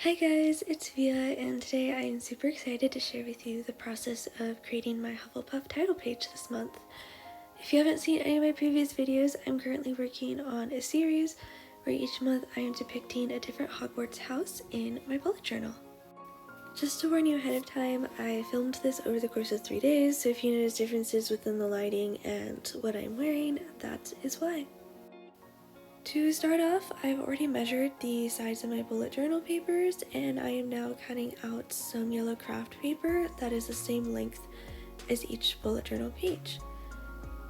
Hi guys, it's Via, and today I am super excited to share with you the process of creating my Hufflepuff title page this month. If you haven't seen any of my previous videos, I'm currently working on a series where each month I am depicting a different Hogwarts house in my bullet journal. Just to warn you ahead of time, I filmed this over the course of 3 days, so if you notice differences within the lighting and what I'm wearing, that is why. To start off, I've already measured the size of my bullet journal papers, and I am now cutting out some yellow craft paper that is the same length as each bullet journal page.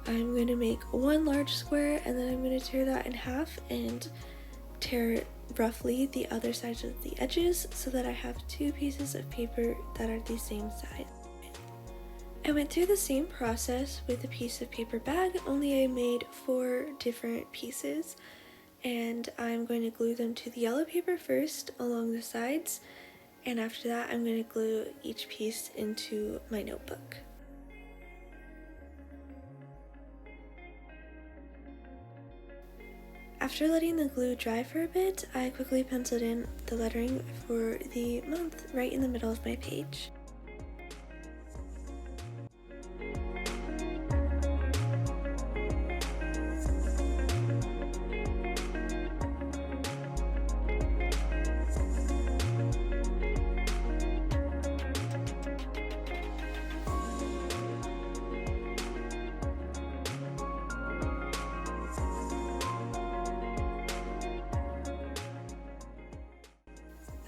I'm going to make one large square, and then I'm going to tear that in half and tear roughly the other sides of the edges so that I have two pieces of paper that are the same size. I went through the same process with a piece of paper bag, only I made 4 different pieces. And I'm going to glue them to the yellow paper first along the sides, and after that I'm going to glue each piece into my notebook. After letting the glue dry for a bit, I quickly penciled in the lettering for the month right in the middle of my page.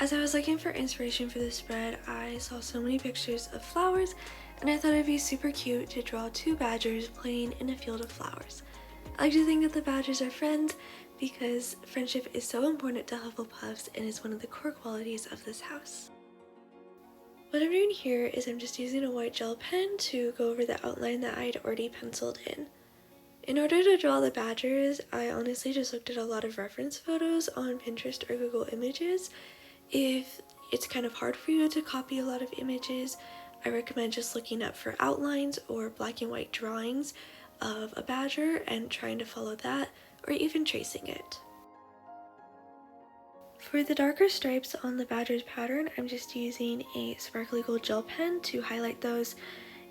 As I was looking for inspiration for this spread, I saw so many pictures of flowers, and I thought it'd be super cute to draw 2 badgers playing in a field of flowers. I like to think that the badgers are friends because friendship is so important to Hufflepuffs and is one of the core qualities of this house. What I'm doing here is I'm just using a white gel pen to go over the outline that I'd already penciled in. In order to draw the badgers, I honestly just looked at a lot of reference photos on Pinterest or Google Images. If it's kind of hard for you to copy a lot of images, I recommend just looking up for outlines or black and white drawings of a badger and trying to follow that, or even tracing it. For the darker stripes on the badger's pattern, I'm just using a sparkly gold gel pen to highlight those,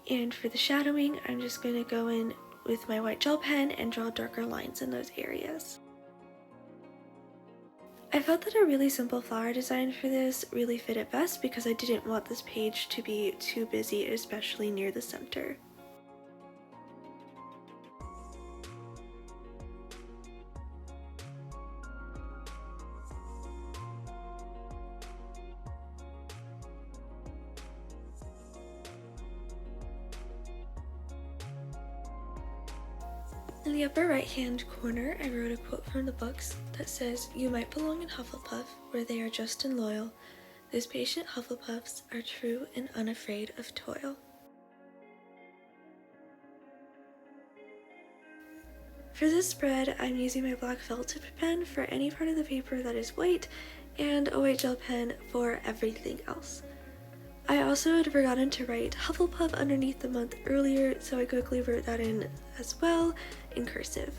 and for the shadowing, I'm just going to go in with my white gel pen and draw darker lines in those areas. I felt that a really simple flower design for this really fit it best because I didn't want this page to be too busy, especially near the center. In the upper right hand corner, I wrote a quote from the books that says, "You might belong in Hufflepuff, where they are just and loyal. Those patient Hufflepuffs are true and unafraid of toil." For this spread, I'm using my black felt tip pen for any part of the paper that is white, and a white gel pen for everything else. I also had forgotten to write Hufflepuff underneath the month earlier, so I quickly wrote that in as well in cursive.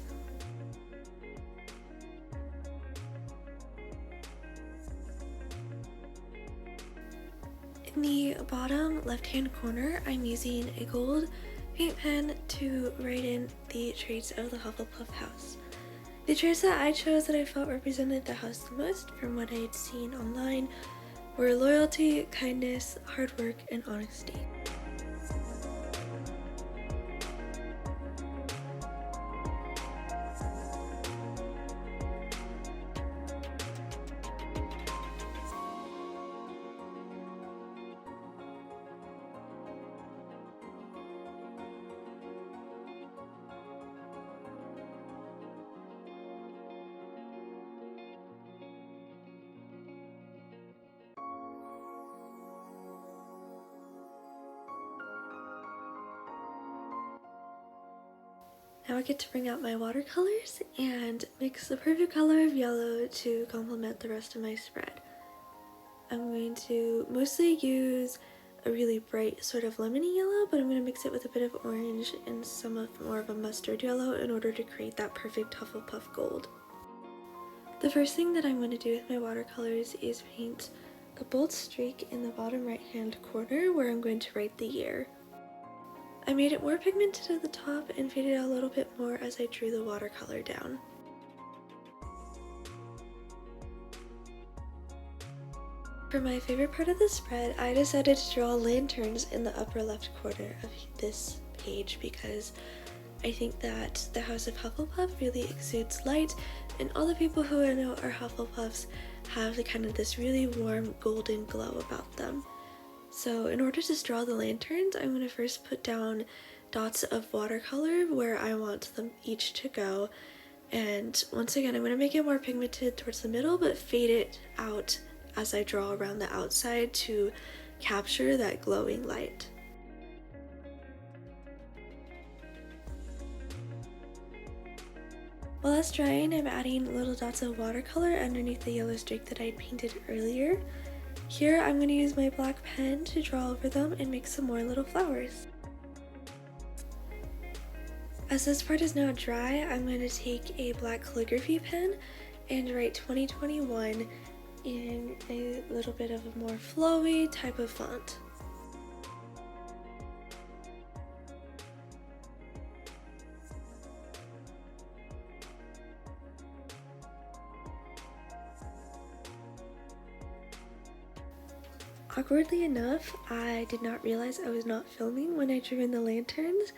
In the bottom left-hand corner, I'm using a gold paint pen to write in the traits of the Hufflepuff house. The traits that I chose that I felt represented the house the most from what I had seen online were loyalty, kindness, hard work, and honesty. Now I get to bring out my watercolors and mix the perfect color of yellow to complement the rest of my spread. I'm going to mostly use a really bright sort of lemony yellow, but I'm going to mix it with a bit of orange and some of more of a mustard yellow in order to create that perfect Hufflepuff gold. The first thing that I'm going to do with my watercolors is paint a bold streak in the bottom right hand corner where I'm going to write the year. I made it more pigmented at the top and faded out a little bit more as I drew the watercolor down. For my favorite part of the spread, I decided to draw lanterns in the upper left corner of this page because I think that the House of Hufflepuff really exudes light, and all the people who I know are Hufflepuffs have this really warm golden glow about them. So in order to draw the lanterns, I'm going to first put down dots of watercolor where I want them each to go, and once again I'm going to make it more pigmented towards the middle but fade it out as I draw around the outside to capture that glowing light. While that's drying, I'm adding little dots of watercolor underneath the yellow streak that I painted earlier. Here I'm going to use my black pen to draw over them and make some more little flowers. As this part is now dry, I'm going to take a black calligraphy pen and write 2021 in a little bit of a more flowy type of font. Awkwardly enough, I did not realize I was not filming when I drew in the lanterns,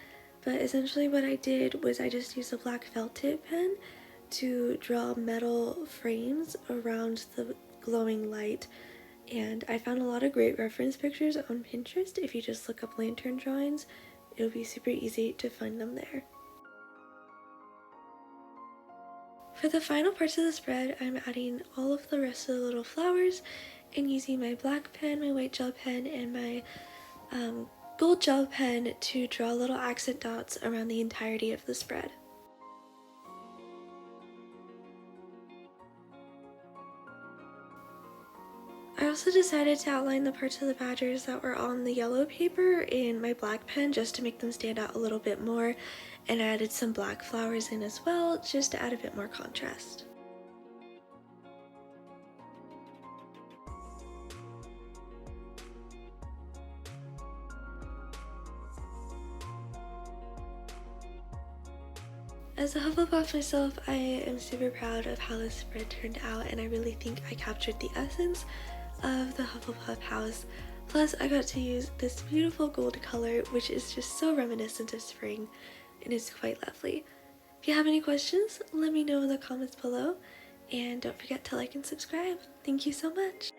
but essentially what I did was I just used a black felt tip pen to draw metal frames around the glowing light, and I found a lot of great reference pictures on Pinterest. If you just look up lantern drawings, it'll be super easy to find them there. For the final parts of the spread, I'm adding all of the rest of the little flowers and using my black pen, my white gel pen, and my gold gel pen to draw little accent dots around the entirety of the spread. I also decided to outline the parts of the badgers that were on the yellow paper in my black pen just to make them stand out a little bit more, and I added some black flowers in as well just to add a bit more contrast. As a Hufflepuff myself, I am super proud of how this spread turned out, and I really think I captured the essence of the Hufflepuff house. Plus, I got to use this beautiful gold color, which is just so reminiscent of spring, and it's quite lovely. If you have any questions, let me know in the comments below, and don't forget to like and subscribe. Thank you so much!